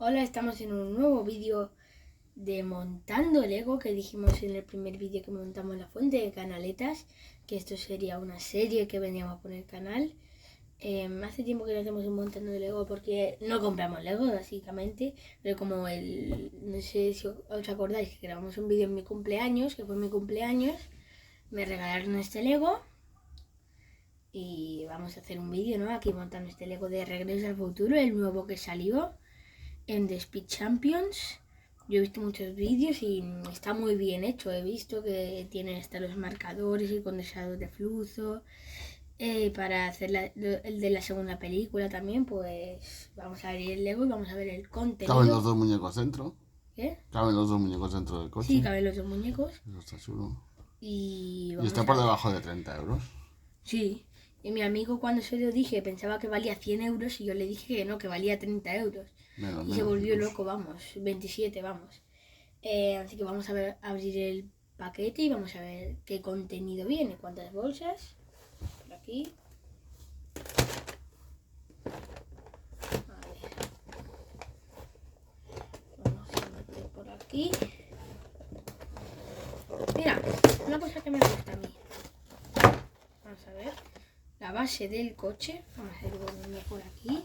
Hola, estamos en un nuevo vídeo de montando Lego, que dijimos en el primer vídeo que montamos la fuente de canaletas, que esto sería una serie que veníamos a poner canal. Hace tiempo que no hacemos un montando de Lego porque no compramos Lego, básicamente, pero como no sé si os acordáis que grabamos un vídeo en mi cumpleaños, que fue mi cumpleaños, me regalaron este Lego y vamos a hacer un vídeo, ¿no? Aquí montando este Lego de Regreso al Futuro, el nuevo que salió en The Speed Champions. Yo he visto muchos vídeos y está muy bien hecho. He visto que tienen hasta los marcadores y condensador de flujo. Para hacer el de la segunda película también, pues vamos a ver el Lego y vamos a ver el contenido. ¿Caben los dos muñecos dentro? ¿Qué? ¿Caben los dos muñecos dentro del coche? Sí, caben los dos muñecos. Eso está chulo. Y está por debajo de 30 euros. Sí. Y mi amigo, cuando se lo dije, pensaba que valía 100 euros y yo le dije que no, que valía 30 euros. Y se volvió loco, vamos, 27, vamos. Así que vamos a abrir el paquete y vamos a ver qué contenido viene, cuántas bolsas. Por aquí. A ver. Vamos a meter por aquí. Mira, una cosa que me gusta a mí. Vamos a ver. La base del coche. Vamos a hacer uno por aquí.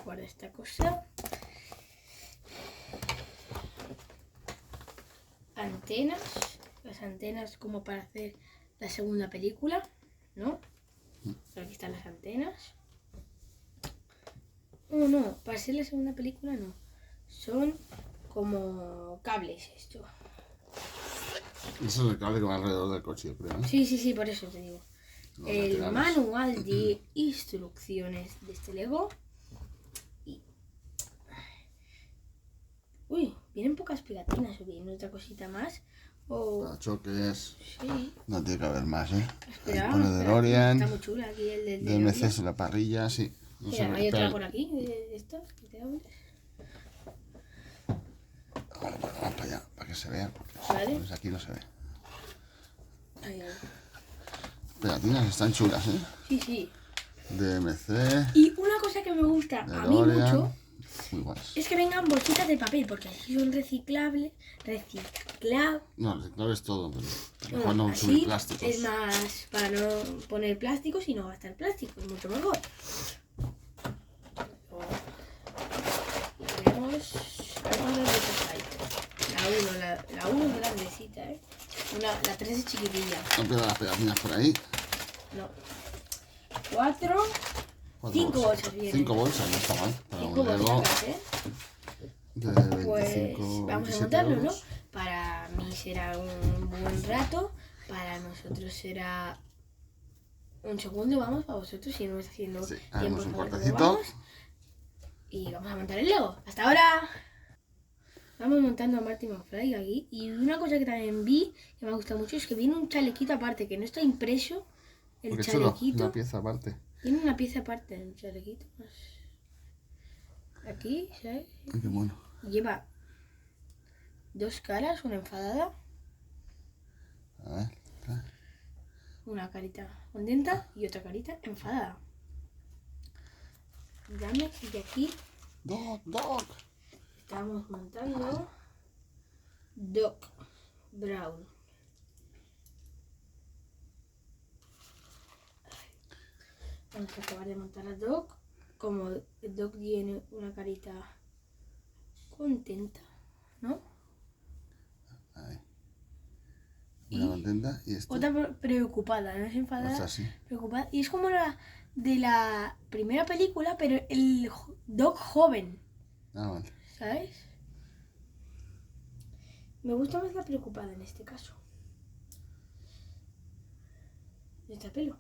Guarda esta cosa. Antenas. Las antenas como para hacer la segunda película, ¿no? Aquí están las antenas. Oh, no, para hacer la segunda película no. Son como cables esto. Eso es el cable que va alrededor del coche, yo creo, ¿eh? Sí, por eso te digo. El manual de instrucciones de este Lego. Uy, vienen pocas pegatinas o viene otra cosita más. Para choques. Sí. No tiene que haber más, ¿eh? Espera, pone DeLorean. está muy chula aquí el de DMC es la parrilla, sí. No mira, hay otra por aquí de estas que te hables. Vale, pues vamos para allá, para que se vea. Vale. Pues aquí no se ve. Ahí. Pegatinas están chulas, ¿eh? Sí. DMC. Y una cosa que me gusta a mí mucho es que vengan bolsitas de papel, porque así son reciclables. No, reciclable es todo, pero Bueno, no así subir plásticos. es más para no poner plásticos y no gastar plástico, es mucho mejor. Y tenemos algunas bolsas ahí. La 1 es grandecita, ¿eh? La 3 es chiquitilla. No pierdas las pegatinas por ahí. No. 4. 5 bolsas vienen. 5 bolsas, no está mal. Para 5 un Lego bolsas, ¿eh? de 25, pues vamos a montarlo, euros. ¿No? Para mí será un buen rato, para nosotros será un segundo, vamos, para vosotros, si no está haciendo tiempo. Un cortecito. Y vamos a montar el Lego. ¡Hasta ahora! Vamos montando a Marty McFly aquí. Y una cosa que también vi, que me gusta mucho, es que viene un chalequito aparte, que no está impreso. El chalequito. Una pieza aparte. Tiene una pieza aparte del chalequito. Aquí, ¿sabes? Qué bueno. Lleva 2 caras, una enfadada. A ver. Una carita contenta y otra carita enfadada. Dame, sigue aquí. Doc. Estamos montando Doc Brown. Vamos a acabar de montar a Doc. Como Doc tiene una carita contenta, ¿no? Ahí. Una contenta y esta. Otra preocupada, no es enfadada. Otra sí. Preocupada. Y es como la de la primera película, pero el Doc joven. Ah, vale. ¿Sabes? Me gusta más la preocupada en este caso. ¿Está pelo?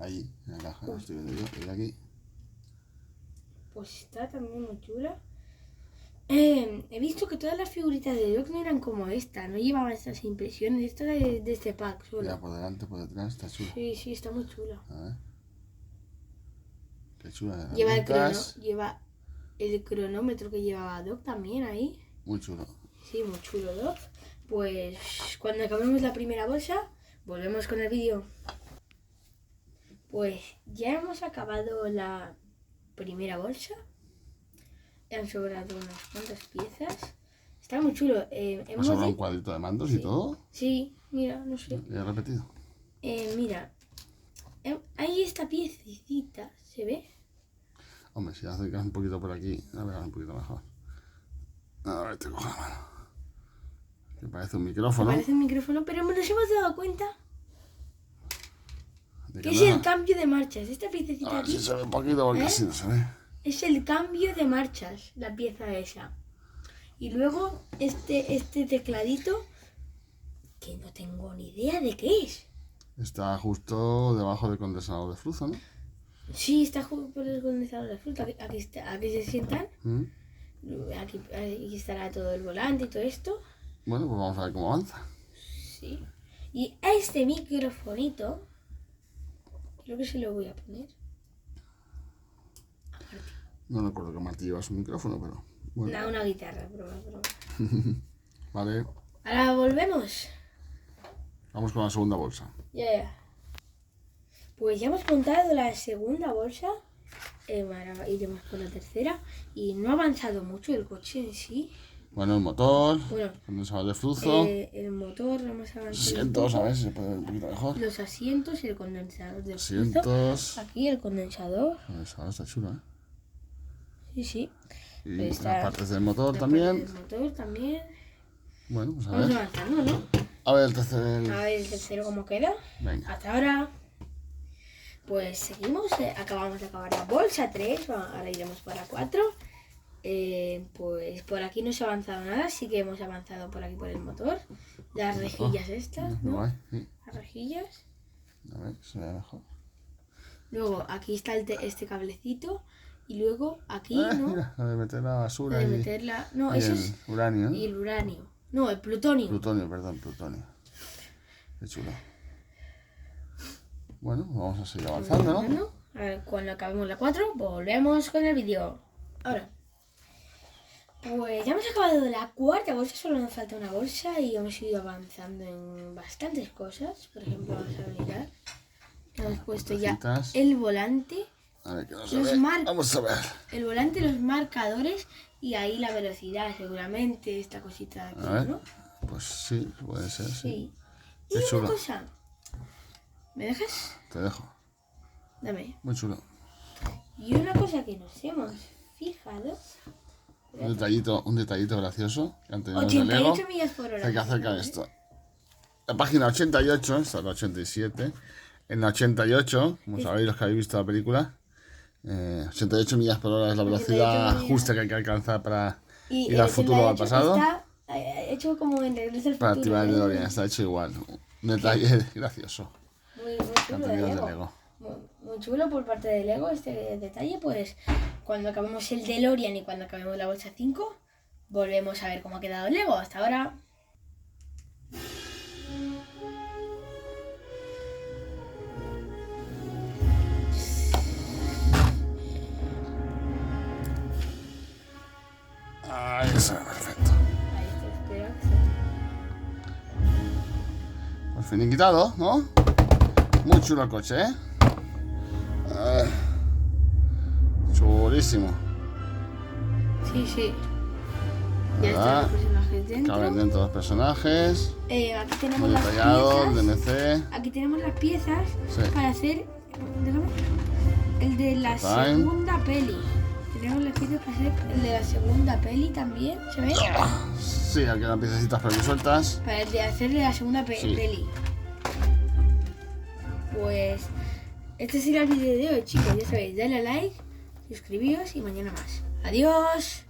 Allí, en la caja, lo estoy viendo yo, y aquí. Pues está también muy chula. He visto que todas las figuritas de Doc no eran como esta, no llevaban estas impresiones. Esta de este pack solo. Ya, por delante, por detrás, está chula. Sí, está muy chula. A ver. Qué chula. Lleva el cronómetro que llevaba Doc también ahí. Muy chulo. Sí, muy chulo, Doc. Pues cuando acabemos la primera bolsa, volvemos con el vídeo. Pues ya hemos acabado la primera bolsa. Han sobrado unas cuantas piezas. Está muy chulo. ¿Ha sobrado un cuadrito de mandos y todo? Sí, mira, no sé. ¿Y he repetido? Mira, ahí esta piececita, ¿se ve? Hombre, si acercas un poquito por aquí, a ver, un poquito mejor. A ver, te cojo la mano. Que parece un micrófono. Parece un micrófono, pero nos hemos dado cuenta ¿De que qué es nada? el cambio de marchas. Esta piececita A ver aquí si se ve un poquito, porque así no se ve. es el cambio de marchas, la pieza esa. Y luego este tecladito, que no tengo ni idea de qué es. Está justo debajo del condensador de flujo, ¿no? Sí, está justo por el condensador de fruta. Aquí se sientan. ¿Mm? Aquí estará todo el volante y todo esto. Bueno, pues vamos a ver cómo avanza. Sí. Y a este microfonito, creo que se lo voy a poner. No recuerdo que Martí lleva su micrófono, pero bueno. Una guitarra, broma. Vale, Ahora volvemos. vamos con la segunda bolsa. Ya. Pues ya hemos montado la segunda bolsa. Ahora iremos por la tercera. Y no ha avanzado mucho el coche en sí. Bueno, el motor, Bueno, condensador de flujo, el motor, hemos avanzado. asientos, a ver si se puede ver un poquito mejor. Los asientos, el condensador de flujo. Asientos. Aquí el condensador. El condensador está chulo, ¿eh? Sí. Y Está las partes del motor la también. parte del motor también. Bueno, pues a Vamos ver. avanzando, ¿no? A ver el tercer. A ver el tercero cómo queda. Venga. Hasta ahora. Pues seguimos. Acabamos de acabar la bolsa 3. Ahora iremos por la 4. Pues por aquí no se ha avanzado nada. Sí que hemos avanzado por aquí por el motor. Las rejillas estas, Muy ¿no? guay, sí. Las rejillas. A ver, se ve mejor. Luego aquí está este cablecito. Y luego aquí, ¿no? Mira, la de meter la basura La de y, meterla. No, y eso el es. uranio, ¿no? Y el uranio. No, el plutonio. Plutonio, perdón, plutonio. Qué chulo. Bueno, vamos a seguir avanzando, ¿no? Bueno, a ver, cuando acabemos la 4, volvemos con el vídeo. Ahora. Pues ya hemos acabado la cuarta bolsa, solo nos falta una bolsa y hemos ido avanzando en bastantes cosas. Por ejemplo, vamos a mirar. Hemos puesto ya Cositas. el volante, A ver, que no se Los ve. mar- Vamos a ver. el volante, los marcadores y ahí la velocidad, seguramente, esta cosita de aquí, A ver. ¿no? Pues sí, puede ser, sí. Sí. Y Qué una chulo. cosa. ¿Me dejas? Te dejo. Dame. Muy chulo. Y una cosa que nos hemos fijado. Un detallito gracioso que han tenido los de Lego. 88 millas por hora. Hay que acercar esto. La página 88, esta es la 87. En la 88, como sabéis los que habéis visto la película, 88 millas por hora es la 88 velocidad millas. justa que hay que alcanzar para Y ir al futuro o al 88 pasado. Está hecho como en Regreso al Para Futuro. activar el ¿eh? DeLorean, está hecho igual. Un detalle gracioso Muy que han chulo de tenido los de Lego. Lego. Muy chulo por parte de Lego este detalle. Pues cuando acabemos el DeLorean y cuando acabemos la bolsa 5, volvemos a ver cómo ha quedado Lego. Hasta ahora. Ahí está, perfecto. Ahí está, espera. Pues finiquitado, ¿no? Muy chulo el coche, ¿eh? Chulísimo. Sí. Ya están Ah, los personajes dentro. Caben dentro los personajes. Aquí tenemos Muy las detallado, el piezas. DNC. Aquí tenemos las piezas Sí. para hacer. Déjame. El de la Time. segunda peli. Tenemos las piezas para hacer el de la segunda peli también. ¿Se ve? Sí, aquí quedan piececitas por aquí sueltas. Para el de hacer de la segunda Sí. peli. Pues este será el vídeo de hoy, chicos. Ya sabéis, dale a like, suscribíos y mañana más. Adiós.